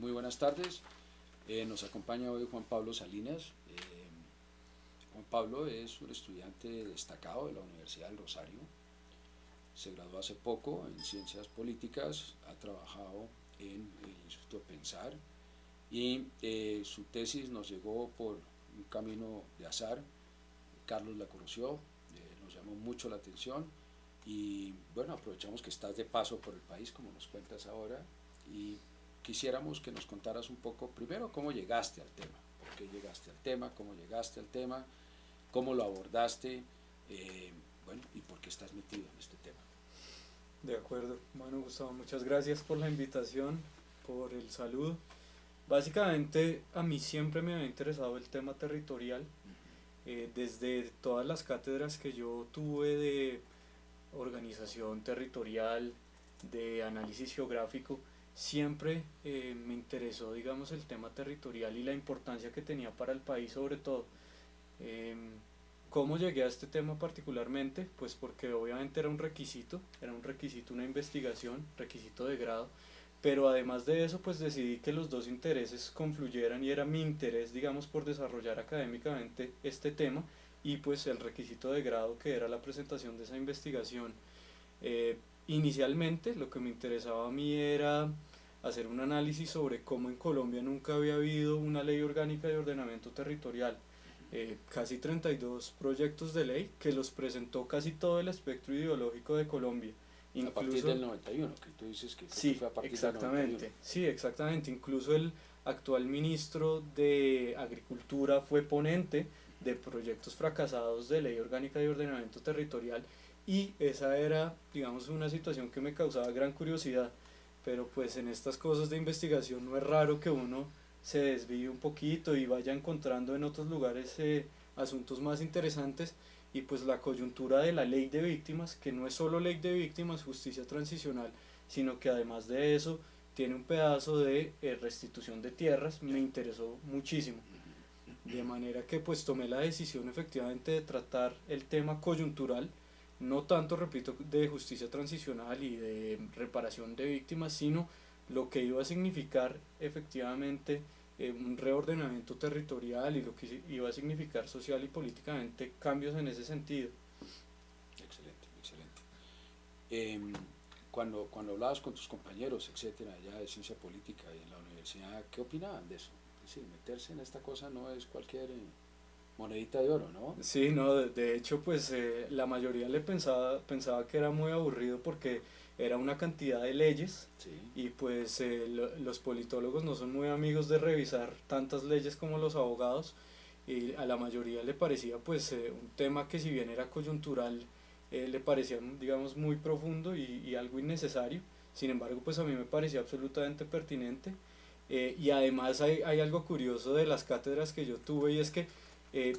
Muy buenas tardes. Nos acompaña hoy Juan Pablo Salinas. Juan Pablo es un estudiante destacado de la Universidad del Rosario. Se graduó hace poco en Ciencias Políticas, ha trabajado en el Instituto Pensar y su tesis nos llegó por un camino de azar. Carlos la conoció, nos llamó mucho la atención y bueno, aprovechamos que estás de paso por el país, como nos cuentas ahora, y quisiéramos que nos contaras un poco, primero, cómo llegaste al tema, por qué llegaste al tema, cómo llegaste al tema, cómo lo abordaste, bueno, y por qué estás metido en este tema. De acuerdo. Bueno, Gustavo, muchas gracias por la invitación, por el saludo. Básicamente, a mí siempre me había interesado el tema territorial, desde todas las cátedras que yo tuve de organización territorial, de análisis geográfico, siempre me interesó, digamos, el tema territorial y la importancia que tenía para el país sobre todo. Em, ¿Cómo llegué a este tema particularmente? Pues porque obviamente era un requisito, una investigación, requisito de grado, pero además de eso pues decidí que los dos intereses confluyeran y era mi interés, digamos, por desarrollar académicamente este tema y pues el requisito de grado que era la presentación de esa investigación. Inicialmente lo que me interesaba a mí era hacer un análisis sobre cómo en Colombia nunca había habido una ley orgánica de ordenamiento territorial, casi 32 proyectos de ley que los presentó casi todo el espectro ideológico de Colombia. A partir Incluso, del 91, que tú dices que creo que sí, fue a partir del 91. exactamente, sí, exactamente. Incluso el actual ministro de Agricultura fue ponente de proyectos fracasados de ley orgánica de ordenamiento territorial y esa era, digamos, una situación que me causaba gran curiosidad. Pero pues en estas cosas de investigación no es raro que uno se desvíe un poquito y vaya encontrando en otros lugares asuntos más interesantes y pues la coyuntura de la ley de víctimas, que no es solo ley de víctimas, justicia transicional, sino que además de eso tiene un pedazo de restitución de tierras, me interesó muchísimo. De manera que pues tomé la decisión efectivamente de tratar el tema coyuntural, no tanto, repito, de justicia transicional y de reparación de víctimas, sino lo que iba a significar efectivamente un reordenamiento territorial y lo que iba a significar social y políticamente cambios en ese sentido. Excelente, excelente. Eh, cuando hablabas con tus compañeros, etcétera, ya de ciencia política y en la universidad, ¿qué opinaban de eso? Es decir, meterse en esta cosa no es cualquier monedita de oro, ¿no? Sí, no, de hecho, pues la mayoría pensaba que era muy aburrido porque era una cantidad de leyes Sí, y pues los politólogos no son muy amigos de revisar tantas leyes como los abogados y a la mayoría le parecía pues un tema que si bien era coyuntural, le parecía, digamos, muy profundo y algo innecesario. Sin embargo, pues a mí me parecía absolutamente pertinente. Y además hay algo curioso de las cátedras que yo tuve y es que eh,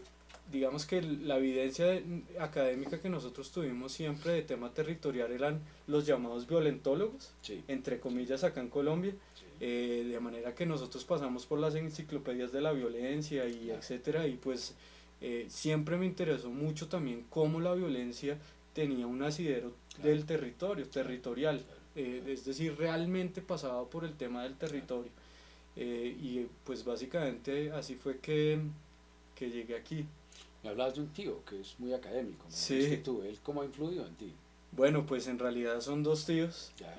digamos que la evidencia académica que nosotros tuvimos siempre de tema territorial eran los llamados violentólogos, sí, entre sí, comillas acá en Colombia, sí, de manera que nosotros pasamos por las enciclopedias de la violencia y claro, etcétera y pues siempre me interesó mucho también cómo la violencia tenía un asidero claro, del territorio, claro, territorial, claro, claro. es decir, realmente pasaba por el tema del Claro. territorio. Y pues básicamente así fue que llegué aquí. Me hablabas de un tío que es muy académico, me dijiste Sí, tú, ¿él cómo ha influido en ti? bueno, pues en realidad son dos tíos, Ya,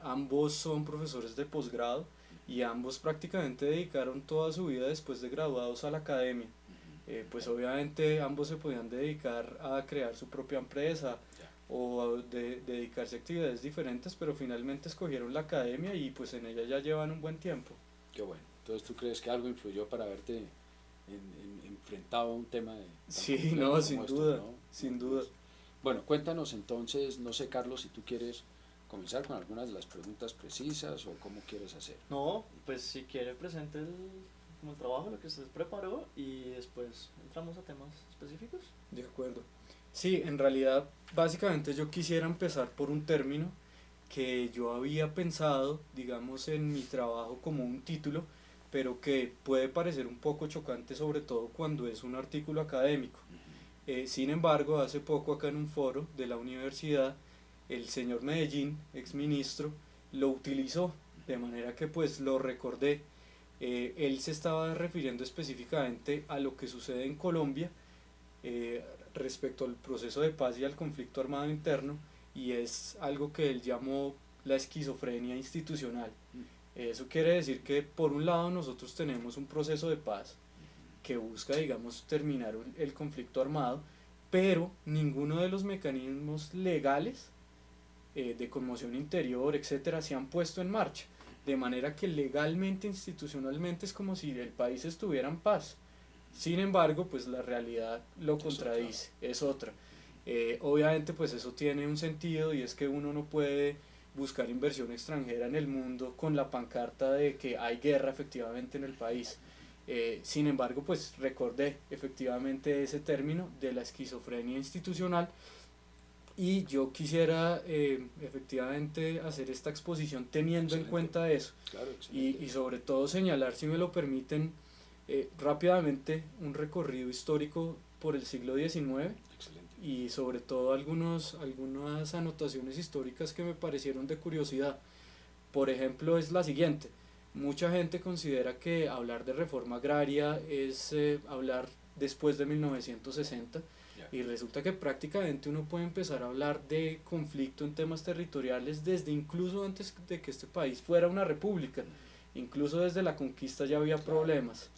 ambos son profesores de posgrado y ambos prácticamente dedicaron toda su vida después de graduados a la academia. ujú, Pues obviamente ambos se podían dedicar a crear su propia empresa ya, o a dedicarse a actividades diferentes, pero finalmente escogieron la academia y pues en ella ya llevan un buen tiempo. qué bueno. Entonces tú crees que algo influyó para haberte enfrentado a un tema tan Sí, complejo no, como sin estos, duda, ¿no? ¿No sin duda. crees? Bueno, cuéntanos entonces, no sé Carlos, si tú quieres comenzar con algunas de las preguntas precisas o cómo quieres hacer. No, pues si quiere presente como el trabajo, lo que usted preparó y después entramos a temas específicos. De acuerdo. Sí, en realidad, básicamente yo quisiera empezar por un término que yo había pensado, digamos, en mi trabajo como un título, pero que puede parecer un poco chocante, sobre todo cuando es un artículo académico. Ujú, Sin embargo, hace poco acá en un foro de la universidad, el señor Medellín, exministro, lo utilizó de manera que pues lo recordé. Él se estaba refiriendo específicamente a lo que sucede en Colombia respecto al proceso de paz y al conflicto armado interno, y es algo que él llamó la esquizofrenia institucional. Eso quiere decir que por un lado nosotros tenemos un proceso de paz que busca, digamos, terminar el conflicto armado, pero ninguno de los mecanismos legales de conmoción interior, etcétera, se han puesto en marcha, de manera que legalmente, institucionalmente es como si el país estuviera en paz. Sin embargo, pues la realidad lo contradice, es otra. Obviamente pues eso tiene un sentido, y es que uno no puede buscar inversión extranjera en el mundo con la pancarta de que hay guerra efectivamente en el país. Sin embargo, pues recordé efectivamente ese término de la esquizofrenia institucional, y yo quisiera efectivamente hacer esta exposición teniendo en cuenta eso. Claro, Y sobre todo señalar, si me lo permiten, rápidamente un recorrido histórico por el siglo XIX, y sobre todo algunas anotaciones históricas que me parecieron de curiosidad. Por ejemplo, es la siguiente: mucha gente considera que hablar de reforma agraria es hablar después de 1960, y resulta que prácticamente uno puede empezar a hablar de conflicto en temas territoriales desde incluso antes de que este país fuera una república. Incluso desde la conquista ya había problemas.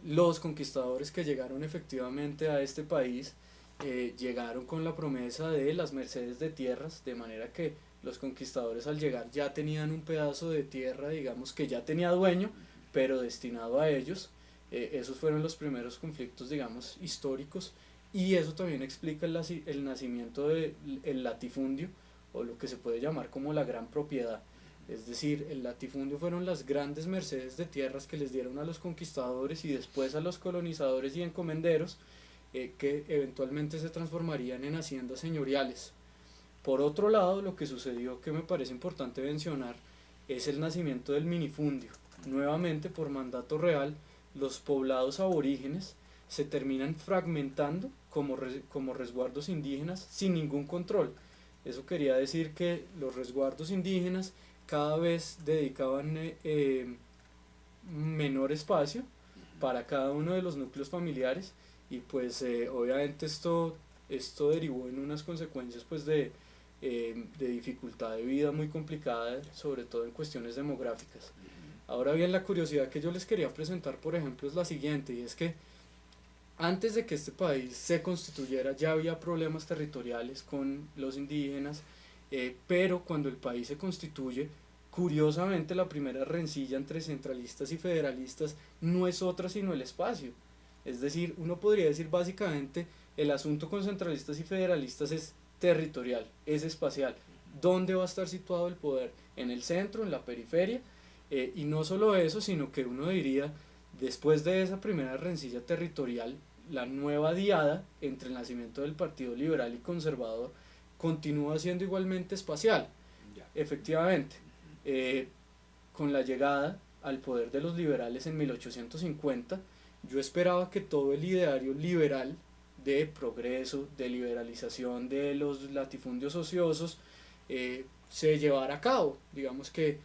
Los conquistadores que llegaron efectivamente a este país llegaron con la promesa de las mercedes de tierras, de manera que los conquistadores al llegar ya tenían un pedazo de tierra, digamos, que ya tenía dueño, pero destinado a ellos. Esos fueron los primeros conflictos, digamos, históricos, y eso también explica el nacimiento del latifundio, o lo que se puede llamar como la gran propiedad. Es decir, el latifundio fueron las grandes mercedes de tierras que les dieron a los conquistadores y después a los colonizadores y encomenderos, que eventualmente se transformarían en haciendas señoriales. Por otro lado, lo que sucedió, que me parece importante mencionar, es el nacimiento del minifundio. Nuevamente, por mandato real, los poblados aborígenes se terminan fragmentando como resguardos indígenas sin ningún control. Eso quería decir que los resguardos indígenas cada vez dedicaban menor espacio para cada uno de los núcleos familiares, y pues obviamente esto derivó en unas consecuencias pues de dificultad de vida muy complicada, sobre todo en cuestiones demográficas. Ahora bien, la curiosidad que yo les quería presentar, por ejemplo, es la siguiente, y es que antes de que este país se constituyera ya había problemas territoriales con los indígenas, pero cuando el país se constituye, curiosamente la primera rencilla entre centralistas y federalistas no es otra sino el espacio. Es decir, uno podría decir básicamente el asunto con centralistas y federalistas es territorial, es espacial. ¿Dónde va a estar situado el poder? ¿En el centro, en la periferia? Y no solo eso, sino que uno diría, después de esa primera rencilla territorial, la nueva diada entre el nacimiento del Partido Liberal y Conservador continúa siendo igualmente espacial. Efectivamente, con la llegada al poder de los liberales en 1850, yo esperaba que todo el ideario liberal de progreso, de liberalización de los latifundios ociosos, se llevara a cabo. Digamos que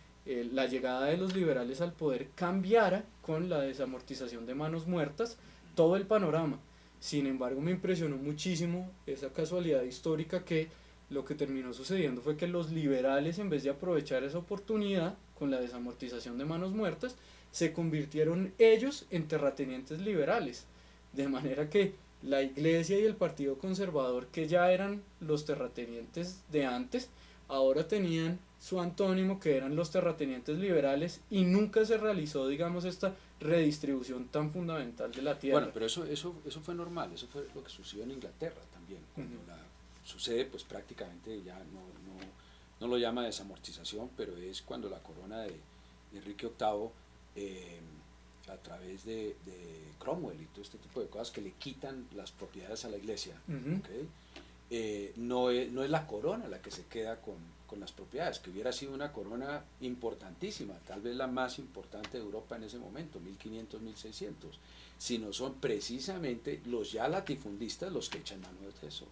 la llegada de los liberales al poder cambiara con la desamortización de manos muertas todo el panorama. Sin embargo, me impresionó muchísimo esa casualidad histórica, que lo que terminó sucediendo fue que los liberales, en vez de aprovechar esa oportunidad con la desamortización de manos muertas, se convirtieron ellos en terratenientes liberales, de manera que la Iglesia y el Partido Conservador, que ya eran los terratenientes de antes, ahora tenían su antónimo, que eran los terratenientes liberales, y nunca se realizó, digamos, esta redistribución tan fundamental de la tierra. Bueno, pero eso fue normal, eso fue lo que sucedió en Inglaterra también. Cuando sucede, pues prácticamente ya no lo llama desamortización, pero es cuando la corona de Enrique VIII, a través de Cromwell y todo este tipo de cosas, que le quitan las propiedades a la iglesia, ¿okay? No es la corona la que se queda con las propiedades, que hubiera sido una corona importantísima, tal vez la más importante de Europa en ese momento, 1500, 1600, sino son precisamente los ya latifundistas los que echan mano de eso.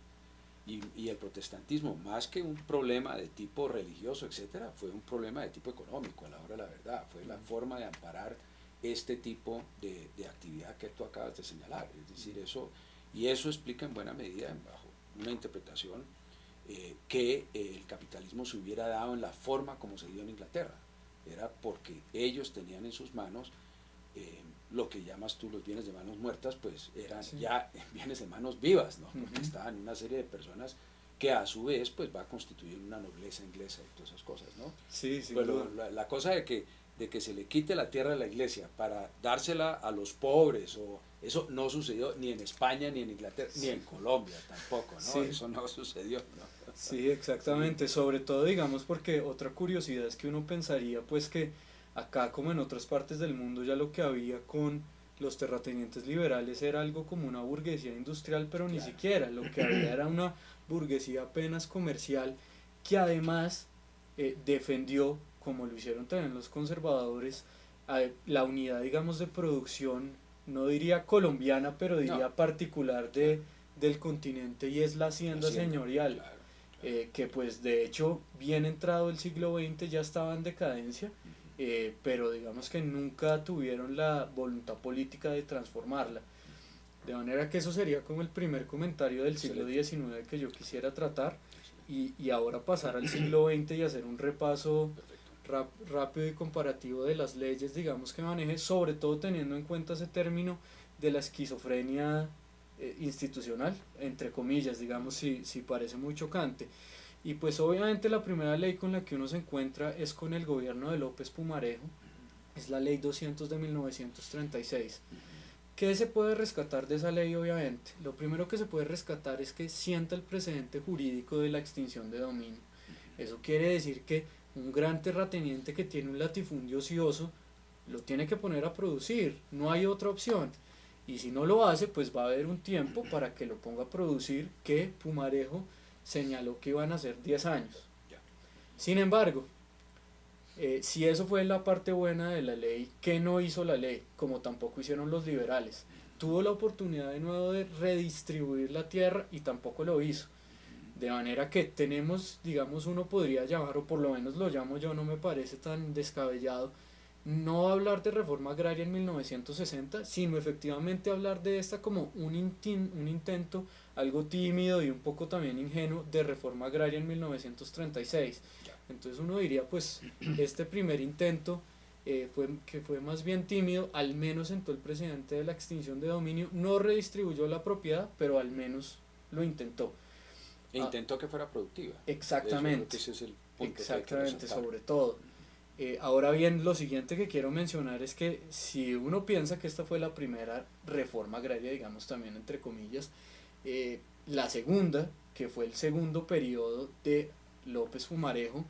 Y el protestantismo, más que un problema de tipo religioso, etcétera, fue un problema de tipo económico, a la hora de la verdad. Fue la forma de amparar este tipo de actividad que tú acabas de señalar. Es decir, eso explica en buena medida, bajo una interpretación, que el capitalismo se hubiera dado en la forma como se dio en Inglaterra. Era porque ellos tenían en sus manos lo que llamas tú los bienes de manos muertas, pues eran ya bienes de manos vivas, ¿no? Porque estaban una serie de personas que a su vez pues va a constituir una nobleza inglesa y todas esas cosas, ¿no? Sí, sí. Pero la cosa de que se le quite la tierra a la iglesia para dársela a los pobres, o eso no sucedió ni en España, ni en Inglaterra, ni en Colombia tampoco, ¿no? Sí. Eso no sucedió, ¿no? Sí, exactamente. Sobre todo, digamos, porque otra curiosidad es que uno pensaría, pues, que acá, como en otras partes del mundo, ya lo que había con los terratenientes liberales era algo como una burguesía industrial, pero ni siquiera. Lo que había era una burguesía apenas comercial que además defendió, como lo hicieron también los conservadores, la unidad, digamos, de producción, no diría colombiana, pero diría particular del continente, y es la hacienda señorial. Claro. Que pues de hecho bien entrado el siglo XX ya estaba en decadencia, pero digamos que nunca tuvieron la voluntad política de transformarla. De manera que eso sería como el primer comentario del siglo XIX que yo quisiera tratar, y ahora pasar al siglo XX y hacer un repaso rápido y comparativo de las leyes, digamos, que maneje, sobre todo teniendo en cuenta ese término de la esquizofrenia institucional, entre comillas, digamos, si parece muy chocante. Y pues obviamente la primera ley con la que uno se encuentra es con el gobierno de López Pumarejo, es la ley 200 de 1936. ¿Qué se puede rescatar de esa ley? Obviamente, lo primero que se puede rescatar es que sienta el precedente jurídico de la extinción de dominio. Eso quiere decir que un gran terrateniente que tiene un latifundio ocioso lo tiene que poner a producir, no hay otra opción. Y si no lo hace, pues va a haber un tiempo para que lo ponga a producir, que Pumarejo señaló que iban a ser 10 años. Sin embargo, si eso fue la parte buena de la ley, ¿qué no hizo la ley? Como tampoco hicieron los liberales. Tuvo la oportunidad de nuevo de redistribuir la tierra y tampoco lo hizo. De manera que tenemos, digamos, uno podría llamar, o por lo menos lo llamo yo, no me parece tan descabellado, no hablar de reforma agraria en 1960, sino efectivamente hablar de esta como un intento algo tímido y un poco también ingenuo de reforma agraria en 1936. Entonces uno diría, pues, este primer intento fue más bien tímido, al menos sentó el presidente de la extinción de dominio, no redistribuyó la propiedad, pero al menos lo intentó. E intentó que fuera productiva. Exactamente. Ese es el punto. Exactamente, sobre todo. Ahora bien, lo siguiente que quiero mencionar es que si uno piensa que esta fue la primera reforma agraria, digamos también entre comillas, la segunda, que fue el segundo periodo de López Pumarejo,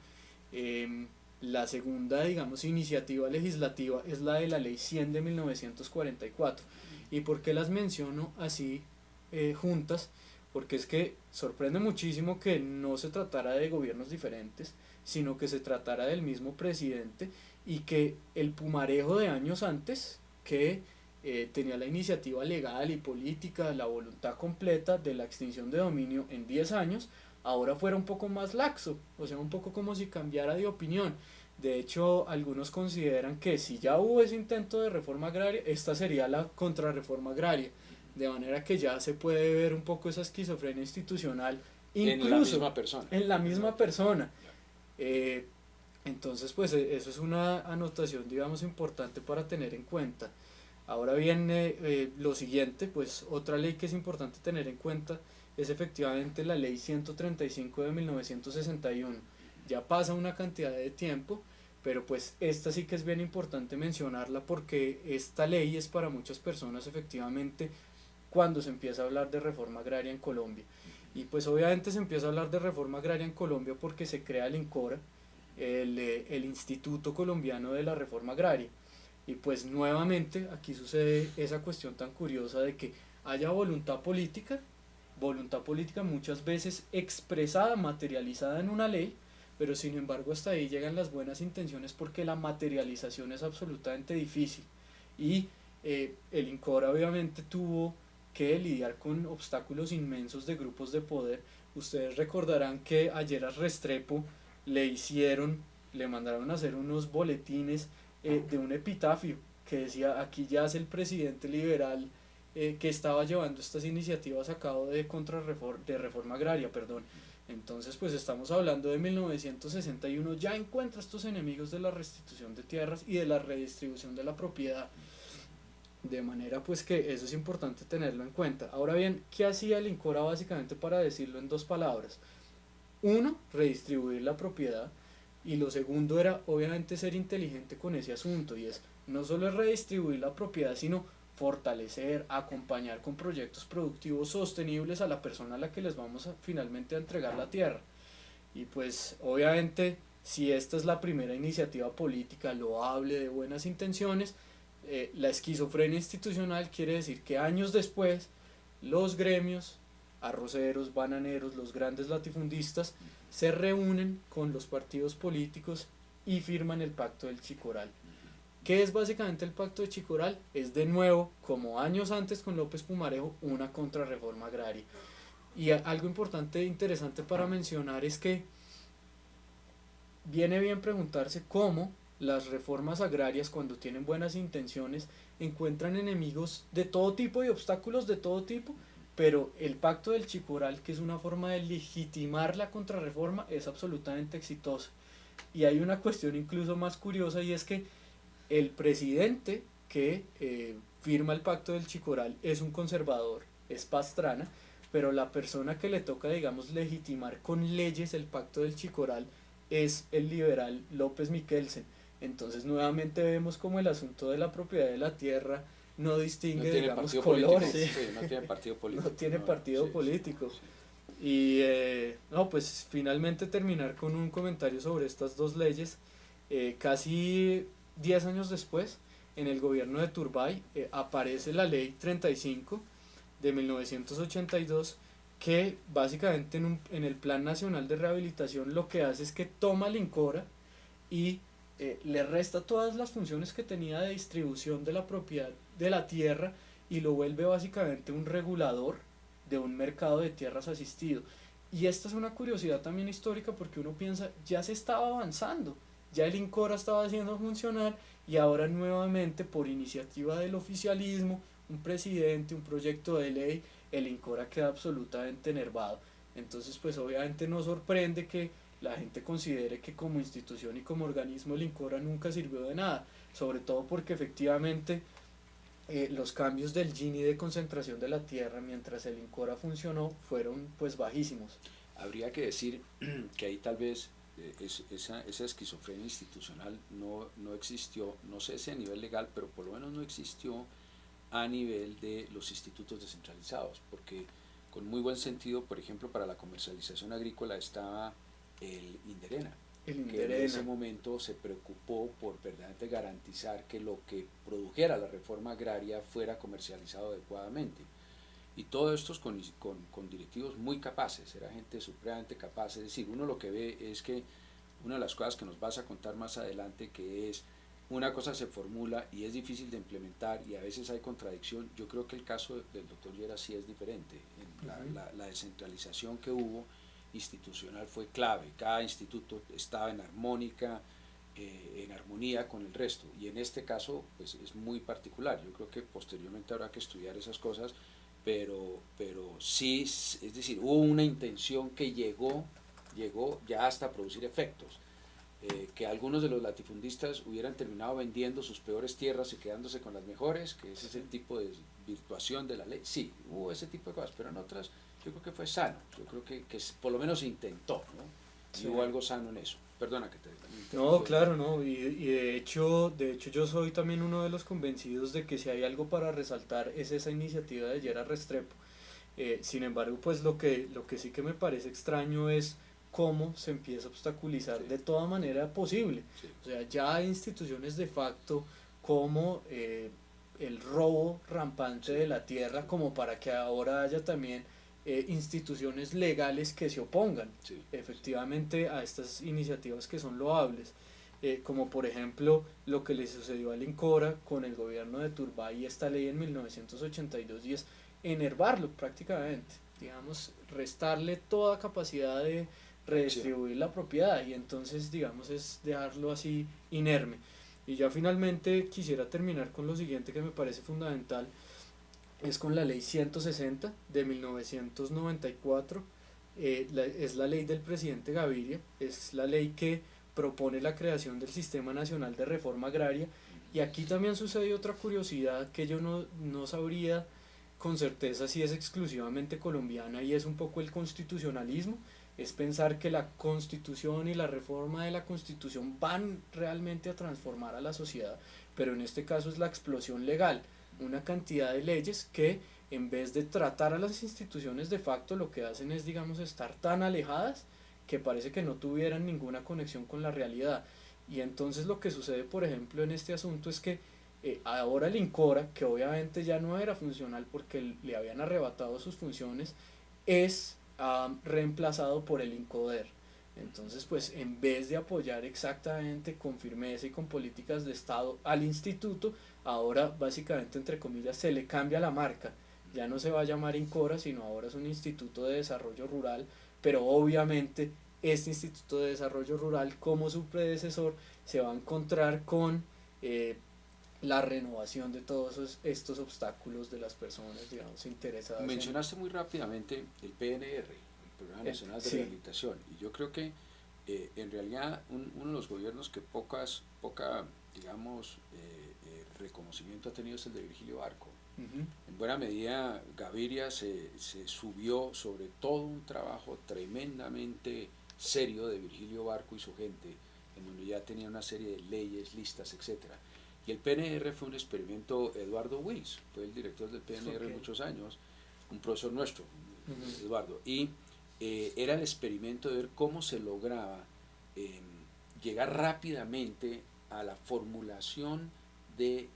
la segunda, digamos, iniciativa legislativa es la de la Ley 100 de 1944. ¿Y por qué las menciono así juntas? Porque es que sorprende muchísimo que no se tratara de gobiernos diferentes, sino que se tratara del mismo presidente, y que el Pumarejo de años antes, que tenía la iniciativa legal y política, la voluntad completa de la extinción de dominio en 10 años, ahora fuera un poco más laxo, o sea, un poco como si cambiara de opinión. De hecho, algunos consideran que si ya hubo ese intento de reforma agraria, esta sería la contrarreforma agraria, de manera que ya se puede ver un poco esa esquizofrenia institucional, incluso en la misma persona. Entonces, pues eso es una anotación, digamos, importante para tener en cuenta. Ahora bien, lo siguiente, pues otra ley que es importante tener en cuenta es efectivamente la ley 135 de 1961. Ya pasa una cantidad de tiempo, pero pues esta sí que es bien importante mencionarla, porque esta ley es para muchas personas efectivamente cuando se empieza a hablar de reforma agraria en Colombia. Y pues obviamente se empieza a hablar de reforma agraria en Colombia porque se crea el INCORA, el Instituto Colombiano de la Reforma Agraria. Y pues nuevamente aquí sucede esa cuestión tan curiosa de que haya voluntad política muchas veces expresada, materializada en una ley, pero sin embargo hasta ahí llegan las buenas intenciones porque la materialización es absolutamente difícil. Y el INCORA obviamente tuvo que lidiar con obstáculos inmensos de grupos de poder ustedes recordarán que ayer a Restrepo le mandaron a hacer unos boletines de un epitafio que decía: aquí yace el presidente liberal que estaba llevando estas iniciativas a cabo de reforma agraria, perdón. Entonces pues estamos hablando de 1961, ya encuentra estos enemigos de la restitución de tierras y de la redistribución de la propiedad, de manera pues que eso es importante tenerlo en cuenta. Ahora bien, ¿qué hacía el INCORA básicamente, para decirlo en dos palabras? Uno, redistribuir la propiedad, y lo segundo era obviamente ser inteligente con ese asunto, y es no solo es redistribuir la propiedad, sino fortalecer, acompañar con proyectos productivos sostenibles a la persona a la que les vamos finalmente a entregar la tierra. Y pues obviamente, si esta es la primera iniciativa política loable de buenas intenciones, la esquizofrenia institucional quiere decir que años después los gremios arroceros, bananeros, los grandes latifundistas se reúnen con los partidos políticos y firman el Pacto del Chicoral. ¿Qué es básicamente el Pacto de Chicoral? Es de nuevo, como años antes con López Pumarejo, una contrarreforma agraria. Y algo importante e interesante para mencionar es que viene bien preguntarse cómo las reformas agrarias, cuando tienen buenas intenciones, encuentran enemigos de todo tipo y obstáculos de todo tipo, pero el Pacto del Chicoral, que es una forma de legitimar la contrarreforma, es absolutamente exitoso. Y hay una cuestión incluso más curiosa, y es que el presidente que firma el Pacto del Chicoral es un conservador, es Pastrana, pero la persona que le toca, digamos, legitimar con leyes el Pacto del Chicoral es el liberal López Miquelsen. Entonces nuevamente vemos como el asunto de la propiedad de la tierra no distingue, no digamos, colores. Sí. Sí, no tiene partido político. No tiene partido político. Sí. Y no, pues finalmente terminar con un comentario sobre estas dos leyes. Casi 10 años después, en el gobierno de Turbay, aparece la ley 35 de 1982, que básicamente en el Plan Nacional de Rehabilitación lo que hace es que toma el INCORA y le resta todas las funciones que tenía de distribución de la propiedad de la tierra, y lo vuelve básicamente un regulador de un mercado de tierras asistido. Y esta es una curiosidad también histórica, porque uno piensa, ya se estaba avanzando, ya el INCORA estaba haciendo funcionar, y ahora nuevamente por iniciativa del oficialismo, un presidente, un proyecto de ley, el INCORA queda absolutamente enervado. Entonces pues obviamente no sorprende que la gente considere que como institución y como organismo el INCORA nunca sirvió de nada, sobre todo porque efectivamente los cambios del Gini de concentración de la tierra mientras el INCORA funcionó fueron pues bajísimos. Habría que decir que ahí tal vez esa esquizofrenia institucional no existió, no sé si a nivel legal, pero por lo menos no existió a nivel de los institutos descentralizados, porque con muy buen sentido, por ejemplo, para la comercialización agrícola estaba el Inderena, que en ese momento se preocupó por verdaderamente garantizar que lo que produjera la reforma agraria fuera comercializado adecuadamente. Y todo esto con directivos muy capaces, era gente supremamente capaz. Es decir, uno lo que ve es que una de las cosas que nos vas a contar más adelante, que es una cosa se formula y es difícil de implementar y a veces hay contradicción. Yo creo que el caso del doctor Lleras sí es diferente. La descentralización que hubo institucional fue clave, cada instituto estaba en armonía con el resto, y en este caso pues es muy particular. Yo creo que posteriormente habrá que estudiar esas cosas, pero sí, es decir, hubo una intención que llegó ya hasta producir efectos. Que algunos de los latifundistas hubieran terminado vendiendo sus peores tierras y quedándose con las mejores, que ese es el tipo de virtuación de la ley. Sí, hubo ese tipo de cosas, pero en otras yo creo que fue sano. Yo creo que por lo menos se intentó, ¿no? Sí. Y hubo algo sano en eso. Perdona que te... No, claro, no, y de hecho yo soy también uno de los convencidos de que si hay algo para resaltar es esa iniciativa de Lleras Restrepo. Sin embargo, pues lo que sí que me parece extraño es cómo se empieza a obstaculizar de toda manera posible. Sí. O sea, ya hay instituciones de facto como el robo rampante de la tierra, como para que ahora haya también instituciones legales que se opongan efectivamente a estas iniciativas que son loables. Como por ejemplo lo que le sucedió al INCORA con el gobierno de Turbay y esta ley en 1982, y es enervarlo prácticamente. digamos, restarle toda capacidad de redistribuir la propiedad, y entonces, digamos, es dejarlo así inerme. Y ya finalmente quisiera terminar con lo siguiente que me parece fundamental, es con la ley 160 de 1994. Es la ley del presidente Gaviria, es la ley que propone la creación del Sistema Nacional de Reforma Agraria. Y aquí también sucede otra curiosidad que yo no sabría con certeza si es exclusivamente colombiana, y es un poco el constitucionalismo. Es pensar que la constitución y la reforma de la constitución van realmente a transformar a la sociedad, pero en este caso es la explosión legal, una cantidad de leyes que en vez de tratar a las instituciones de facto, lo que hacen es, digamos, estar tan alejadas que parece que no tuvieran ninguna conexión con la realidad. Y entonces lo que sucede, por ejemplo, en este asunto es que ahora el INCORA, que obviamente ya no era funcional porque le habían arrebatado sus funciones, es reemplazado por el INCODER. Entonces, pues en vez de apoyar exactamente con firmeza y con políticas de Estado al instituto, ahora básicamente, entre comillas, se le cambia la marca. Ya no se va a llamar INCORA, sino ahora es un Instituto de Desarrollo Rural, pero obviamente este Instituto de Desarrollo Rural, como su predecesor, se va a encontrar con la renovación de todos estos obstáculos de las personas, digamos, interesadas. Mencionaste muy rápidamente el PNR, el Programa Nacional de Rehabilitación, y yo creo que en realidad uno de los gobiernos que poca, digamos, reconocimiento ha tenido es el de Virgilio Barco. En buena medida, Gaviria se subió sobre todo un trabajo tremendamente serio de Virgilio Barco y su gente, en donde ya tenía una serie de leyes, listas, etcétera. Y el PNR fue un experimento. Eduardo Wills fue el director del PNR muchos años, un profesor nuestro, Eduardo, y era el experimento de ver cómo se lograba llegar rápidamente a la formulación de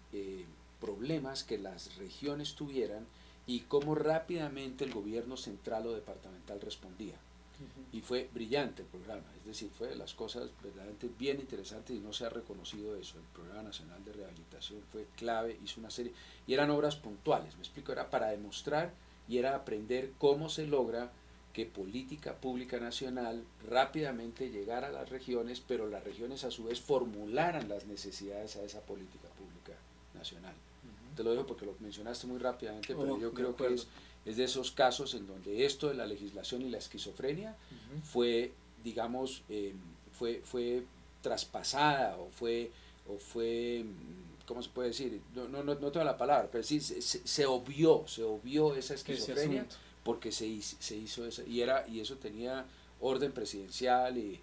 problemas que las regiones tuvieran y cómo rápidamente el gobierno central o departamental respondía. Y fue brillante el programa, es decir, fue de las cosas verdaderamente bien interesantes y no se ha reconocido eso. El Programa Nacional de Rehabilitación fue clave, hizo una serie, y eran obras puntuales, me explico, era para demostrar y era aprender cómo se logra que política pública nacional rápidamente llegara a las regiones, pero las regiones a su vez formularan las necesidades a esa política pública nacional. Te lo dejo porque lo mencionaste muy rápidamente, pero yo creo que es de esos casos en donde esto de la legislación y la esquizofrenia fue, digamos, fue traspasada o fue, ¿cómo se puede decir? No tengo la palabra, pero sí se obvió esa esquizofrenia porque se hizo eso, y eso tenía orden presidencial, y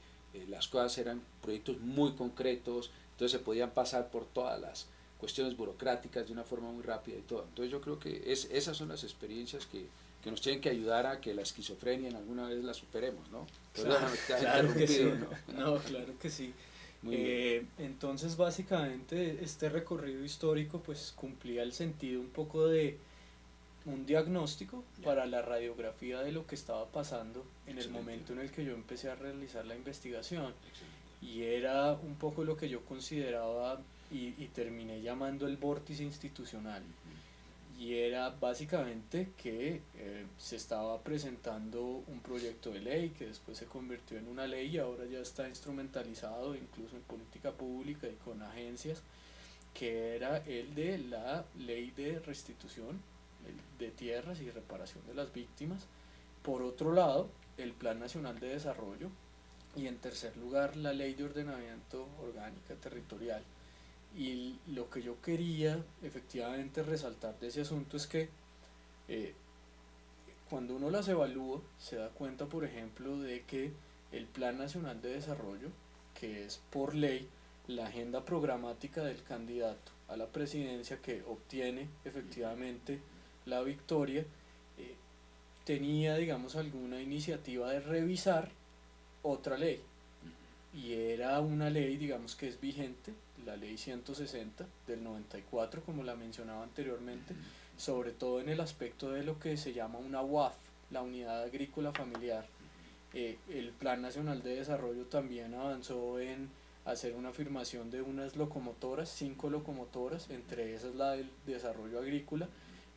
las cosas eran proyectos muy concretos, entonces se podían pasar por todas las cuestiones burocráticas de una forma muy rápida y todo. Entonces yo creo que esas son las experiencias que nos tienen que ayudar a que la esquizofrenia en alguna vez la superemos, ¿no? Claro que sí. No, claro que sí. Entonces básicamente este recorrido histórico pues cumplía el sentido un poco de un diagnóstico para la radiografía de lo que estaba pasando en el momento en el que yo empecé a realizar la investigación. Y era un poco lo que yo consideraba y terminé llamando el vórtice institucional. Y era básicamente que se estaba presentando un proyecto de ley que después se convirtió en una ley y ahora ya está instrumentalizado incluso en política pública y con agencias, que era el de la ley de restitución de tierras y reparación de las víctimas. Por otro lado, el Plan Nacional de Desarrollo, y en tercer lugar la Ley de Ordenamiento Orgánica Territorial. Y lo que yo quería efectivamente resaltar de ese asunto es que cuando uno las evalúa se da cuenta, por ejemplo, de que el Plan Nacional de Desarrollo, que es por ley la agenda programática del candidato a la presidencia que obtiene efectivamente la victoria, tenía, digamos, alguna iniciativa de revisar otra ley, y era una ley, digamos, que es vigente, la ley 160 del 94, como la mencionaba anteriormente, sobre todo en el aspecto de lo que se llama una UAF, la Unidad Agrícola Familiar. El Plan Nacional de Desarrollo también avanzó en hacer una afirmación de unas locomotoras, 5 locomotoras, entre esas la del desarrollo agrícola,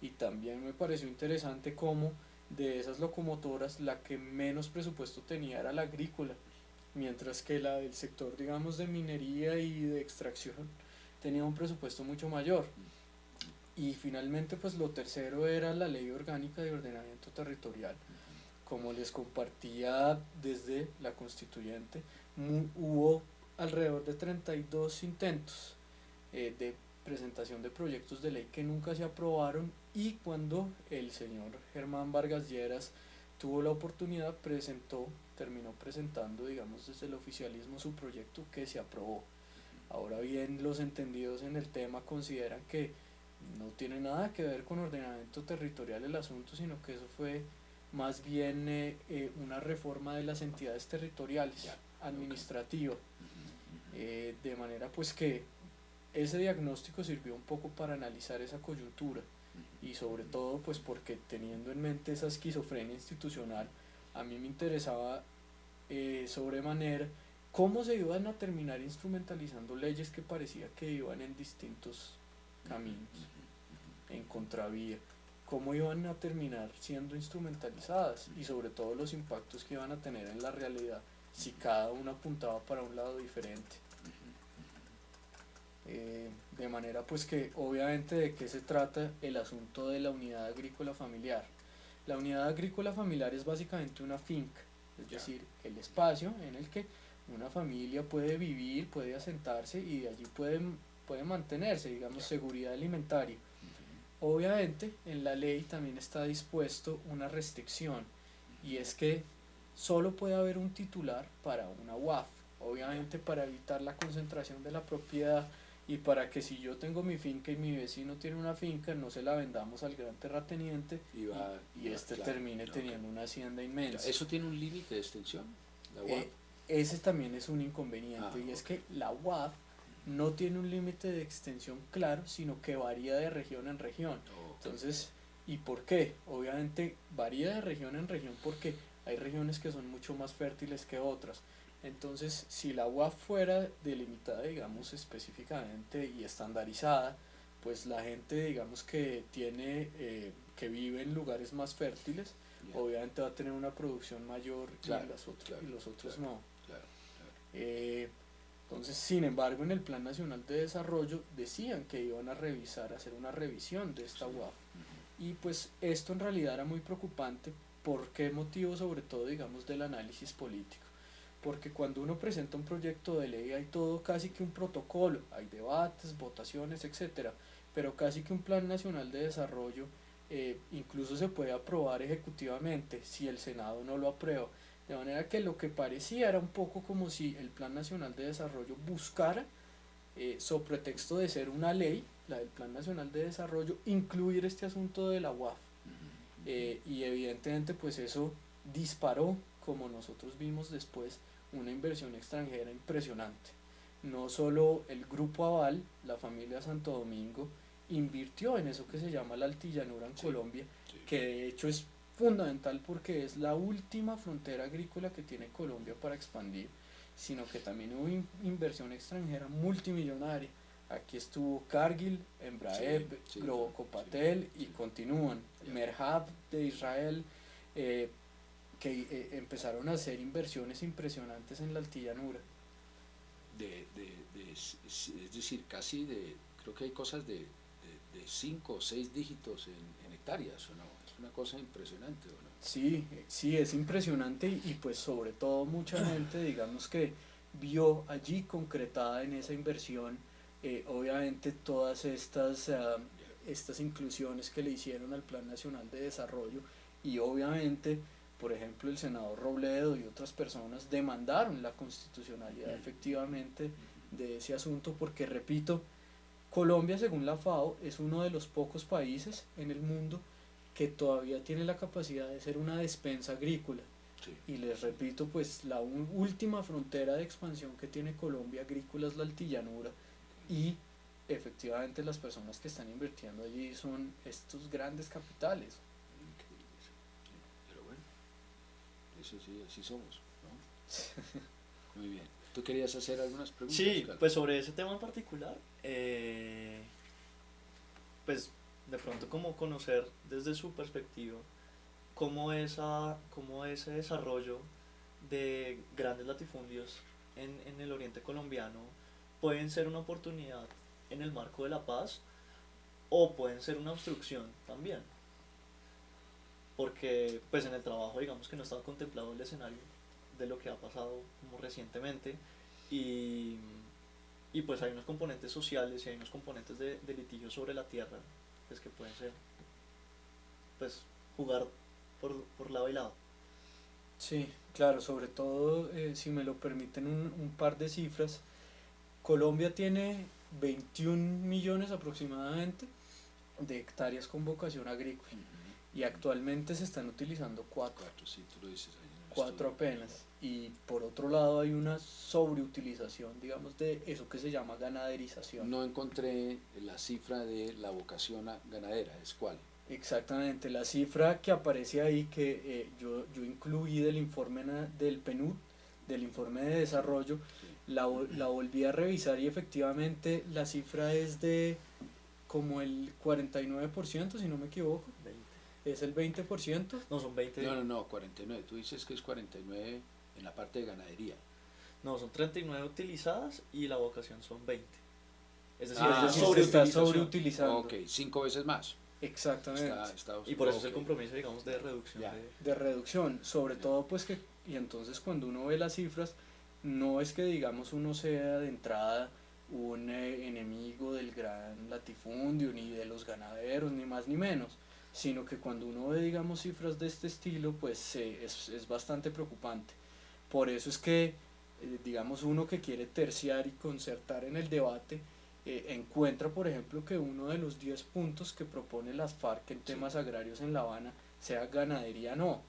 y también me pareció interesante cómo de esas locomotoras, la que menos presupuesto tenía era la agrícola, mientras que la del sector, digamos, de minería y de extracción tenía un presupuesto mucho mayor. Y finalmente, pues lo tercero era la Ley Orgánica de Ordenamiento Territorial. Como les compartía desde la constituyente, hubo alrededor de 32 intentos de presentación de proyectos de ley que nunca se aprobaron, y cuando el señor Germán Vargas Lleras tuvo la oportunidad, terminó presentando, digamos, desde el oficialismo su proyecto, que se aprobó. Ahora bien, los entendidos en el tema consideran que no tiene nada que ver con ordenamiento territorial el asunto, sino que eso fue más bien una reforma de las entidades territoriales, administrativa, de manera pues que ese diagnóstico sirvió un poco para analizar esa coyuntura, y sobre todo pues porque, teniendo en mente esa esquizofrenia institucional, a mí me interesaba sobremanera cómo se iban a terminar instrumentalizando leyes que parecía que iban en distintos caminos, en contravía, cómo iban a terminar siendo instrumentalizadas, y sobre todo los impactos que iban a tener en la realidad si cada una apuntaba para un lado diferente. De manera pues que, obviamente, ¿de qué se trata el asunto de la unidad agrícola familiar? La unidad agrícola familiar es básicamente una finca, es decir, el espacio en el que una familia puede vivir, puede asentarse, y de allí puede mantenerse, digamos, seguridad alimentaria. Obviamente en la ley también está dispuesto una restricción, y es que solo puede haber un titular para una UAF, obviamente para evitar la concentración de la propiedad, y para que, si yo tengo mi finca y mi vecino tiene una finca, no se la vendamos al gran terrateniente y este claro, termine teniendo una hacienda inmensa. ¿Eso tiene un límite de extensión, la UAP? Ese también es un inconveniente, y es que la UAF no tiene un límite de extensión claro, sino que varía de región en región. Entonces, ¿y por qué? Obviamente varía de región en región porque hay regiones que son mucho más fértiles que otras. Entonces, si la UAF fuera delimitada, digamos, específicamente y estandarizada, pues la gente, digamos, que que vive en lugares más fértiles, obviamente va a tener una producción mayor, claro, y los otros claro, no. Claro. Entonces, sin embargo, en el Plan Nacional de Desarrollo decían que iban a hacer una revisión de esta UAF. Y pues esto en realidad era muy preocupante. ¿Por qué motivo? Sobre todo, digamos, del análisis político. Porque cuando uno presenta un proyecto de ley hay todo casi que un protocolo, hay debates, votaciones, etcétera, pero casi que un Plan Nacional de Desarrollo incluso se puede aprobar ejecutivamente si el Senado no lo aprueba. De manera que lo que parecía era un poco como si el Plan Nacional de Desarrollo buscara, sobre pretexto de ser una ley, la del Plan Nacional de Desarrollo, incluir este asunto de la UAF. Y evidentemente pues eso disparó, como nosotros vimos después, una inversión extranjera impresionante. No solo el Grupo Aval, la familia Santo Domingo, invirtió en eso que se llama la altillanura en Colombia, que de hecho es fundamental porque es la última frontera agrícola que tiene Colombia para expandir, sino que también hubo inversión extranjera multimillonaria. Aquí estuvo Cargill, Embraer, Globocopatel, y continúan. Merhab de Israel, que empezaron a hacer inversiones impresionantes en la altillanura. Es decir, creo que hay cosas de 5 o 6 dígitos en hectáreas, ¿o no? Es una cosa impresionante, ¿o no? Sí, es impresionante, y pues sobre todo mucha gente, digamos, que vio allí concretada en esa inversión, obviamente todas estas inclusiones que le hicieron al Plan Nacional de Desarrollo, y obviamente, por ejemplo, el senador Robledo y otras personas demandaron la constitucionalidad efectivamente de ese asunto, porque, repito, Colombia, según la FAO, es uno de los pocos países en el mundo que todavía tiene la capacidad de ser una despensa agrícola. Y les repito, pues la última frontera de expansión que tiene Colombia agrícola es la altillanura, y efectivamente las personas que están invirtiendo allí son estos grandes capitales. Pero bueno, eso sí, así somos, ¿no? Muy bien. ¿Tú querías hacer algunas preguntas? Sí, pues sobre ese tema en particular, pues de pronto como conocer desde su perspectiva cómo ese desarrollo de grandes latifundios en el oriente colombiano pueden ser una oportunidad en el marco de la paz o pueden ser una obstrucción también. Porque pues en el trabajo digamos que no estaba contemplado el escenario de lo que ha pasado como recientemente y, y pues hay unos componentes sociales y hay unos componentes de litigio sobre la tierra pues que pueden ser pues jugar por lado y lado. Sí, claro, sobre todo si me lo permiten un par de cifras. Colombia tiene 21 millones aproximadamente de hectáreas con vocación agrícola y actualmente se están utilizando 4, Cuatro, sí, tú lo dices ahí en el 4 estudio. apenas. Y por otro lado hay una sobreutilización, digamos, de eso que se llama ganaderización. No encontré la cifra de la vocación ganadera, ¿es cuál? Exactamente, la cifra que aparece ahí que yo incluí del informe del PNUD, del informe de Sí, desarrollo, sí. la volví a revisar y efectivamente la cifra es de como el 49% si no me equivoco, 20. es el 20%. No, son 20. No, 49. Tú dices que es 49 en la parte de ganadería. No, son 39 utilizadas y la vocación son 20. Es decir, Ah, es Es una decir, se está sobreutilización. sobreutilizando. Ok, 5 veces más. Exactamente. Y por eso es el ok. compromiso, digamos, de reducción Ya. De reducción, sobre Ya. todo pues que, y entonces cuando uno ve las cifras, no es que digamos uno sea de entrada un enemigo del gran latifundio, ni de los ganaderos, ni más ni menos, sino que cuando uno ve digamos cifras de este estilo, pues es bastante preocupante. Por eso es que, digamos, uno que quiere terciar y concertar en el debate, encuentra, por ejemplo, que uno de los 10 puntos que propone las FARC en Sí. temas agrarios en La Habana sea ganadería no.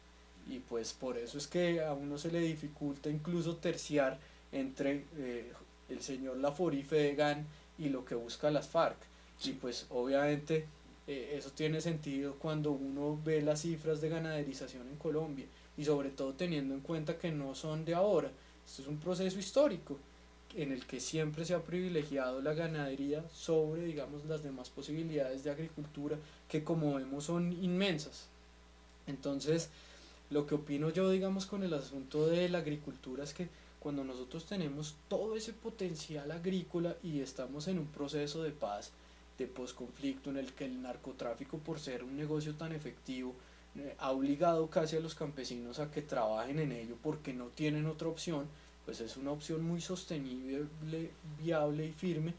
Y pues por eso es que a uno se le dificulta incluso terciar entre el señor Laforí Fedegan y lo que busca las FARC. Y Sí. pues obviamente eso tiene sentido cuando uno ve las cifras de ganaderización en Colombia y sobre todo teniendo en cuenta que no son de ahora. Esto es un proceso histórico en el que siempre se ha privilegiado la ganadería sobre, digamos, las demás posibilidades de agricultura que como vemos son inmensas. Entonces, lo que opino yo, digamos, con el asunto de la agricultura es que cuando nosotros tenemos todo ese potencial agrícola y estamos en un proceso de paz, de posconflicto, en el que el narcotráfico, por ser un negocio tan efectivo, ha obligado casi a los campesinos a que trabajen en ello porque no tienen otra opción, pues es una opción muy sostenible, viable y firme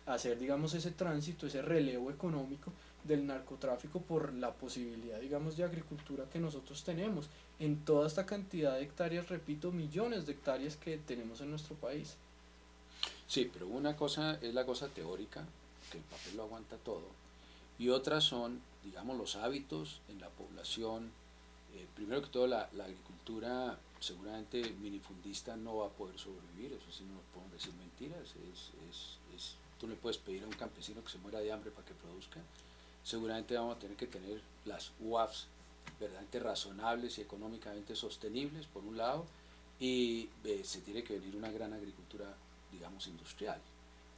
hacer, digamos, ese tránsito, ese relevo económico del narcotráfico por la posibilidad, digamos, de agricultura que nosotros tenemos en toda esta cantidad de hectáreas, repito, millones de hectáreas que tenemos en nuestro país. Sí, pero una cosa es la cosa teórica, que el papel lo aguanta todo, y otras son, digamos, los hábitos en la población. Primero que todo, la agricultura seguramente minifundista no va a poder sobrevivir, eso sí no nos podemos decir mentiras. Tú le puedes pedir a un campesino que se muera de hambre para que produzca. Seguramente vamos a tener las UAFs verdaderamente razonables y económicamente sostenibles, por un lado, y se tiene que venir una gran agricultura, digamos, industrial.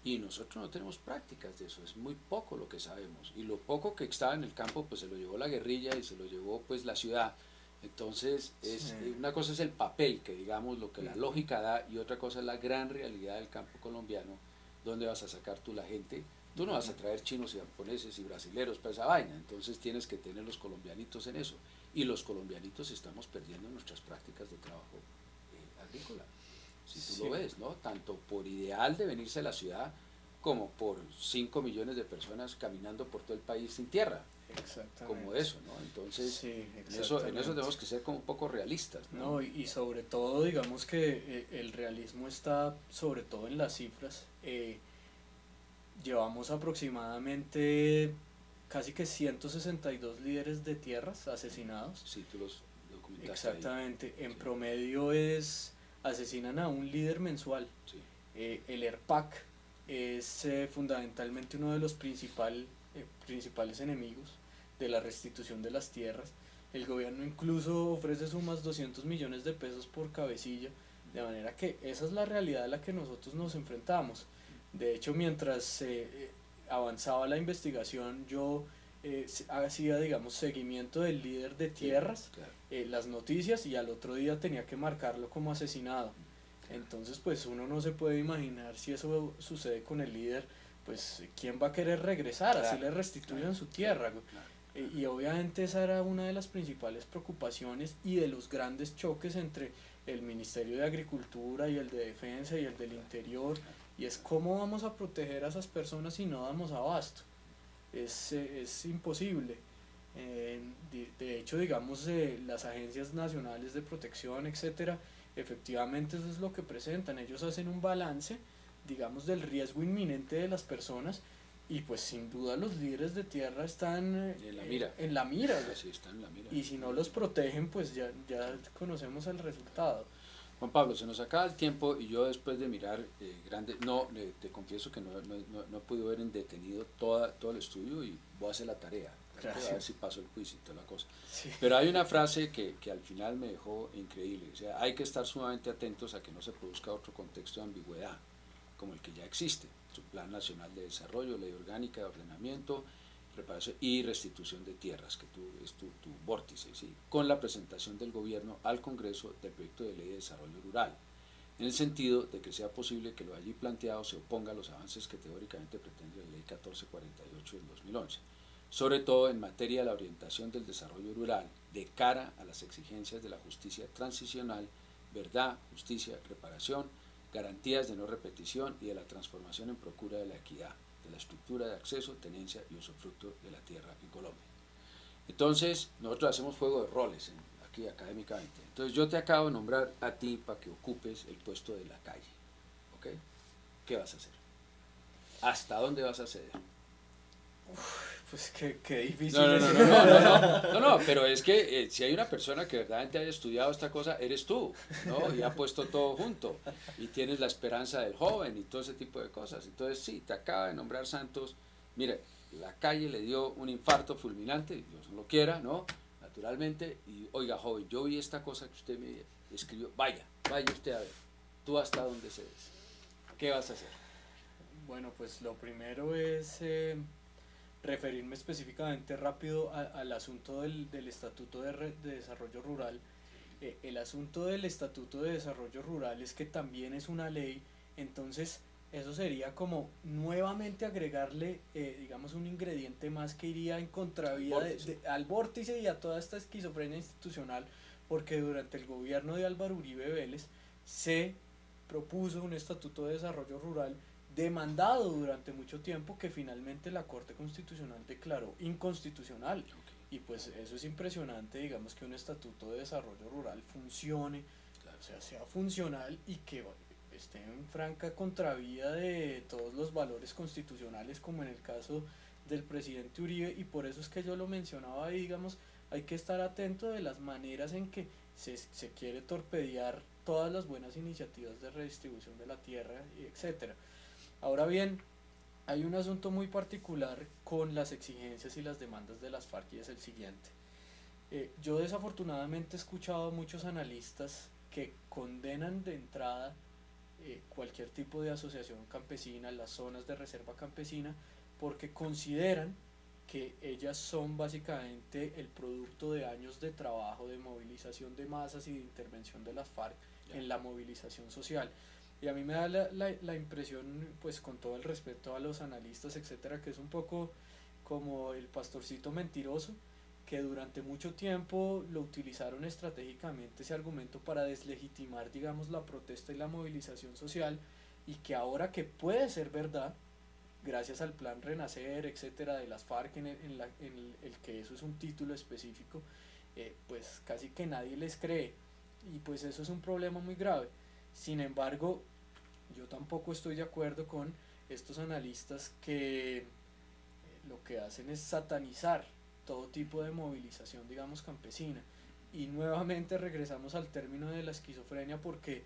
Y nosotros no tenemos prácticas de eso, es muy poco lo que sabemos. Y lo poco que estaba en el campo, pues se lo llevó la guerrilla y se lo llevó pues la ciudad. Entonces, Sí. una cosa es el papel, que digamos lo que la lógica da, y otra cosa es la gran realidad del campo colombiano, donde vas a sacar tú la gente. Tú no vas a traer chinos y japoneses y brasileros para esa vaina, entonces tienes que tener los colombianitos en eso. Y los colombianitos estamos perdiendo nuestras prácticas de trabajo agrícola, si tú Sí, lo ves, ¿no? Tanto por ideal de venirse a la ciudad como por 5 millones de personas caminando por todo el país sin tierra, como exactamente. eso, ¿no? Entonces, Sí, en eso exactamente. tenemos que ser como un poco realistas, ¿no? No, y sobre todo, digamos que el realismo está sobre todo en las cifras. Llevamos aproximadamente casi que 162 líderes de tierras asesinados. Si tú los documentaste ahí. Exactamente, en Sí, promedio asesinan a un líder mensual. sí, El ERPAC es fundamentalmente uno de los principales enemigos de la restitución de las tierras. El gobierno incluso ofrece sumas 200 millones de pesos por cabecilla, de manera que esa es la realidad a la que nosotros nos enfrentamos. De hecho, mientras avanzaba la investigación, yo hacía, digamos, seguimiento del líder de tierras, Claro. las noticias, y al otro día tenía que marcarlo como asesinado. Entonces, pues uno no se puede imaginar si eso sucede con el líder, pues quién va a querer regresar, así le restituyen su tierra. Y obviamente esa era una de las principales preocupaciones y de los grandes choques entre el Ministerio de Agricultura y el de Defensa y el del Interior, y es cómo vamos a proteger a esas personas si no damos abasto. Es imposible. De hecho, digamos, las agencias nacionales de protección, etcétera, efectivamente eso es lo que presentan. Ellos hacen un balance, digamos, del riesgo inminente de las personas, y pues sin duda los líderes de tierra están En la mira. en la mira. Sí, están en la mira. Y si no los protegen, pues ya conocemos el resultado. Juan Pablo, se nos acaba el tiempo y yo después de mirar te confieso que no pude ver en detenido todo el estudio y voy a hacer la tarea. Gracias. A ver si paso el quiz y toda la cosa. Sí. Pero hay una frase que al final me dejó increíble. O sea, hay que estar sumamente atentos a que no se produzca otro contexto de ambigüedad, como el que ya existe. Su Plan Nacional de Desarrollo, Ley Orgánica de Ordenamiento, Preparación y Restitución de Tierras, que es tu vórtice, ¿sí? Con la presentación del gobierno al Congreso del proyecto de ley de desarrollo rural, en el sentido de que sea posible que lo allí planteado se oponga a los avances que teóricamente pretende la Ley 1448 del 2011, sobre todo en materia de la orientación del desarrollo rural de cara a las exigencias de la justicia transicional, verdad, justicia, reparación, garantías de no repetición y de la transformación en procura de la equidad, de la estructura de acceso, tenencia y usufructo de la tierra en Colombia. Entonces, nosotros hacemos juego de roles aquí académicamente. Entonces, yo te acabo de nombrar a ti para que ocupes el puesto de la calle. ¿Ok? ¿Qué vas a hacer? ¿Hasta dónde vas a ceder? Pues qué difícil. No, pero es que si hay una persona que verdaderamente haya estudiado esta cosa, eres tú, ¿no? Y ha puesto todo junto, y tienes la esperanza del joven y todo ese tipo de cosas. Entonces, sí, te acaba de nombrar Santos. Mire, la calle le dio un infarto fulminante, Dios no lo quiera, ¿no? Naturalmente, y oiga, joven, yo vi esta cosa que usted me escribió, vaya usted a ver, tú hasta dónde cedes. ¿Qué vas a hacer? Bueno, pues lo primero es referirme específicamente rápido al asunto del Estatuto de Desarrollo Rural. El asunto del Estatuto de Desarrollo Rural es que también es una ley, entonces eso sería como nuevamente agregarle, digamos, un ingrediente más que iría en contravía al vórtice y a toda esta esquizofrenia institucional, porque durante el gobierno de Álvaro Uribe Vélez se propuso un Estatuto de Desarrollo Rural demandado durante mucho tiempo, que finalmente la Corte Constitucional declaró inconstitucional. Y pues eso es impresionante, digamos, que un Estatuto de Desarrollo Rural funcione, o sea, sea funcional y que esté en franca contravía de todos los valores constitucionales, como en el caso del presidente Uribe. Y por eso es que yo lo mencionaba ahí, digamos, hay que estar atento de las maneras en que se quiere torpedear todas las buenas iniciativas de redistribución de la tierra, etcétera. Ahora bien, hay un asunto muy particular con las exigencias y las demandas de las FARC, y es el siguiente. Yo desafortunadamente he escuchado a muchos analistas que condenan de entrada cualquier tipo de asociación campesina, las zonas de reserva campesina, porque consideran que ellas son básicamente el producto de años de trabajo, de movilización de masas y de intervención de las FARC en la movilización social. Y a mí me da la impresión, pues con todo el respeto a los analistas, etcétera, que es un poco como el pastorcito mentiroso, que durante mucho tiempo lo utilizaron estratégicamente ese argumento para deslegitimar, digamos, la protesta y la movilización social, y que ahora que puede ser verdad, gracias al plan Renacer, etcétera, de las FARC, en el que eso es un título específico, pues casi que nadie les cree, y pues eso es un problema muy grave. Sin embargo, yo tampoco estoy de acuerdo con estos analistas que lo que hacen es satanizar todo tipo de movilización, digamos, campesina. Y nuevamente regresamos al término de la esquizofrenia, porque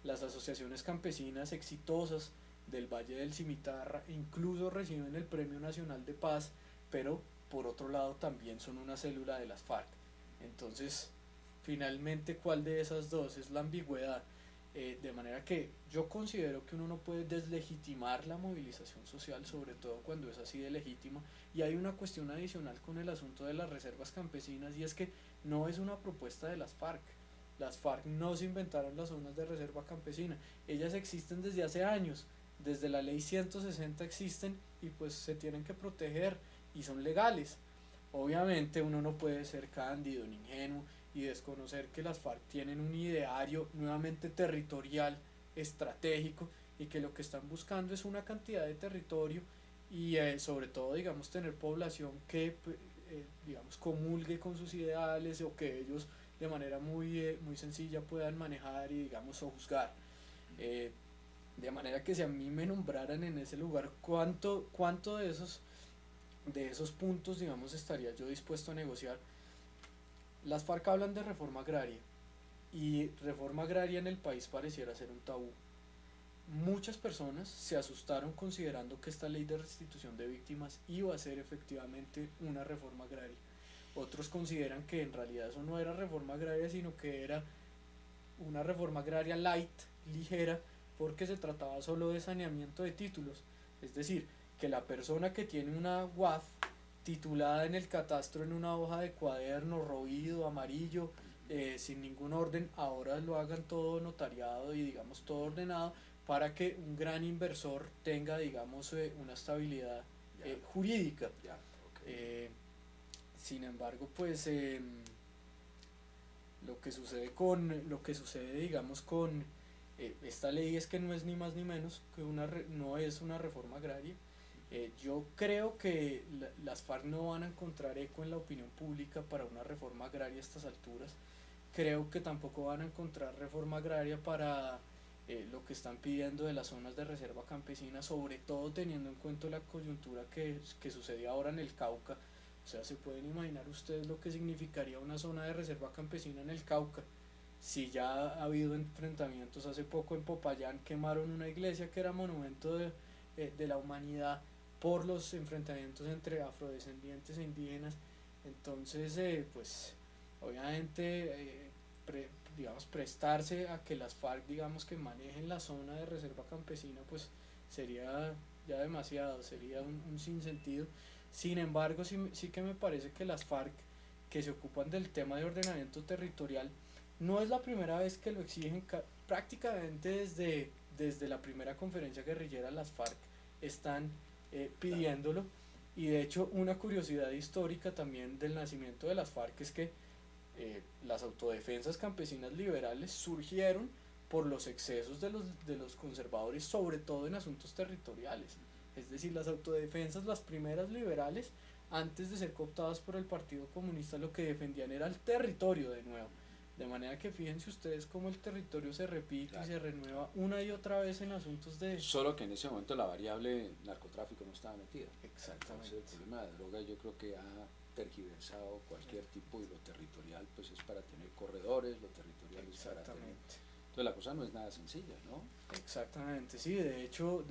las asociaciones campesinas exitosas del Valle del Cimitarra incluso reciben el Premio Nacional de Paz, pero por otro lado también son una célula de las FARC. Entonces, finalmente, ¿cuál de esas dos? Es la ambigüedad. De manera que yo considero que uno no puede deslegitimar la movilización social, sobre todo cuando es así de legítima. Y hay una cuestión adicional con el asunto de las reservas campesinas, y es que no es una propuesta de las FARC. Las FARC no se inventaron las zonas de reserva campesina, ellas existen desde hace años, desde la ley 160 existen y pues se tienen que proteger y son legales. Obviamente uno no puede ser cándido ni ingenuo y desconocer que las FARC tienen un ideario nuevamente territorial, estratégico, y que lo que están buscando es una cantidad de territorio y sobre todo digamos tener población que digamos comulgue con sus ideales o que ellos de manera muy sencilla puedan manejar y digamos sojuzgar. Eh, de manera que si a mí me nombraran en ese lugar, ¿cuánto de esos puntos digamos estaría yo dispuesto a negociar? Las FARC hablan de reforma agraria y reforma agraria en el país pareciera ser un tabú. Muchas personas se asustaron considerando que esta ley de restitución de víctimas iba a ser efectivamente una reforma agraria. Otros consideran que en realidad eso no era reforma agraria, sino que era una reforma agraria light, ligera, porque se trataba solo de saneamiento de títulos. Es decir, que la persona que tiene una UAF titulada en el catastro en una hoja de cuaderno, roído, amarillo, sin ningún orden, ahora lo hagan todo notariado y digamos todo ordenado para que un gran inversor tenga digamos una estabilidad jurídica. Okay. Sin embargo, pues lo que sucede digamos con esta ley es que no es ni más ni menos que no es una reforma agraria. Yo creo que las FARC no van a encontrar eco en la opinión pública para una reforma agraria a estas alturas. Creo que tampoco van a encontrar reforma agraria para lo que están pidiendo de las zonas de reserva campesina, sobre todo teniendo en cuenta la coyuntura que sucede ahora en el Cauca. O sea, se pueden imaginar ustedes lo que significaría una zona de reserva campesina en el Cauca. Si ya ha habido enfrentamientos, hace poco en Popayán quemaron una iglesia que era monumento de la humanidad por los enfrentamientos entre afrodescendientes e indígenas. Entonces pues obviamente digamos prestarse a que las FARC digamos que manejen la zona de reserva campesina pues sería ya demasiado, sería un sinsentido. Sin embargo sí que me parece que las FARC que se ocupan del tema de ordenamiento territorial no es la primera vez que lo exigen. Prácticamente desde la primera conferencia guerrillera las FARC están pidiéndolo. Y de hecho una curiosidad histórica también del nacimiento de las FARC es que las autodefensas campesinas liberales surgieron por los excesos de los conservadores, sobre todo en asuntos territoriales. Es decir, las autodefensas, las primeras liberales, antes de ser cooptadas por el Partido Comunista, lo que defendían era el territorio de nuevo. De manera que fíjense ustedes cómo el territorio se repite y se renueva una y otra vez en asuntos de... Solo que en ese momento la variable narcotráfico no estaba metida. Exactamente. Entonces, el problema de droga yo creo que ha tergiversado cualquier tipo, y lo territorial pues es para tener corredores, lo territorial es para tener... Entonces la cosa no es nada sencilla, ¿no? Exactamente, sí, de hecho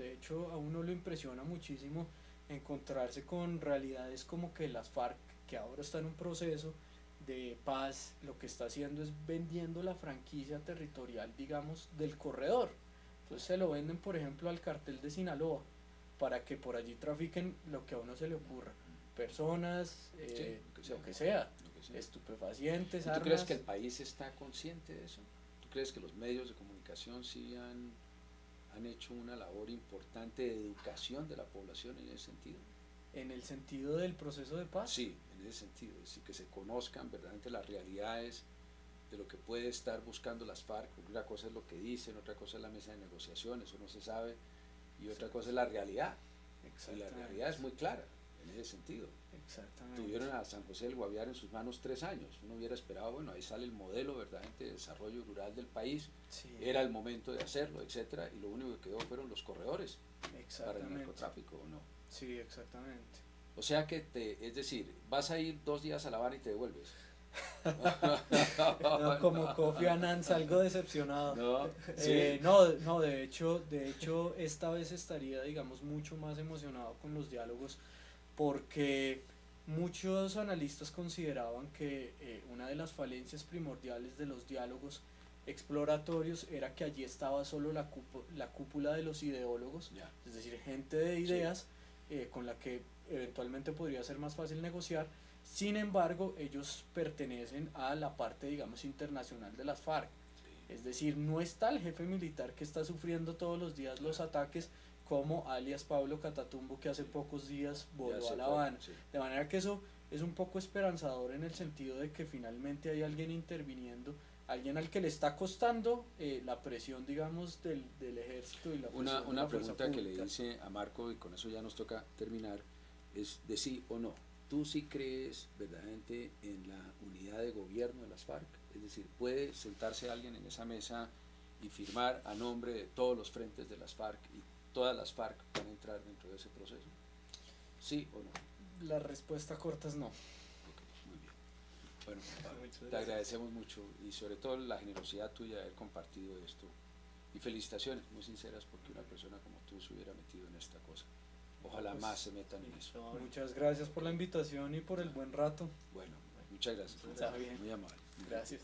a uno lo impresiona muchísimo encontrarse con realidades como que las FARC, que ahora está en un proceso de paz, lo que está haciendo es vendiendo la franquicia territorial, digamos, del corredor. Entonces se lo venden, por ejemplo, al cartel de Sinaloa, para que por allí trafiquen lo que a uno se le ocurra, personas, lo que sea, estupefacientes, ¿Tú armas. crees que el país está consciente de eso? ¿Tú crees que los medios de comunicación sí han hecho una labor importante de educación de la población en ese sentido? ¿En el sentido del proceso de paz? Sí, en ese sentido, es decir, que se conozcan verdaderamente las realidades de lo que puede estar buscando las FARC. Una cosa es lo que dicen, otra cosa es la mesa de negociación, eso no se sabe, y otra cosa es la realidad. Y la realidad es muy clara en ese sentido. Exactamente. Tuvieron a San José del Guaviare en sus manos 3 años. Uno hubiera esperado, bueno, ahí sale el modelo verdaderamente de desarrollo rural del país, era el momento de hacerlo, etcétera, y lo único que quedó fueron los corredores para el narcotráfico, ¿o no? Sí, exactamente. O sea que es decir, vas a ir 2 días a La Habana y te devuelves. No, como Kofi Annan salgo decepcionado. No, ¿sí? No, de hecho esta vez estaría digamos mucho más emocionado con los diálogos, porque muchos analistas consideraban que una de las falencias primordiales de los diálogos exploratorios era que allí estaba solo la cúpula de los ideólogos, Ya. es decir, gente de ideas con la que eventualmente podría ser más fácil negociar. Sin embargo, ellos pertenecen a la parte, digamos, internacional de las FARC. Es decir, no está el jefe militar que está sufriendo todos los días los ataques, como alias Pablo Catatumbo, que hace pocos días voló a La Habana. Sí. De manera que eso es un poco esperanzador en el sentido de que finalmente hay alguien interviniendo, alguien al que le está costando la presión, digamos, del ejército y la presión de Una la fuerza pregunta que le pública. hice a Marco, y con eso ya nos toca terminar, es de sí o no. ¿Tú sí crees verdaderamente en la unidad de gobierno de las FARC? Es decir, ¿puede sentarse alguien en esa mesa y firmar a nombre de todos los frentes de las FARC y todas las FARC van a entrar dentro de ese proceso? ¿Sí o no? La respuesta corta es no. Ok, muy bien. Bueno, Pablo, Muchas te gracias. agradecemos mucho y sobre todo la generosidad tuya de haber compartido esto. Y felicitaciones muy sinceras porque una persona como tú se hubiera metido en esta cosa. Ojalá Pues, más se metan en eso. Muchas gracias por la invitación y por el buen rato. Bueno, muchas gracias. Está bien. Muy amable. Gracias.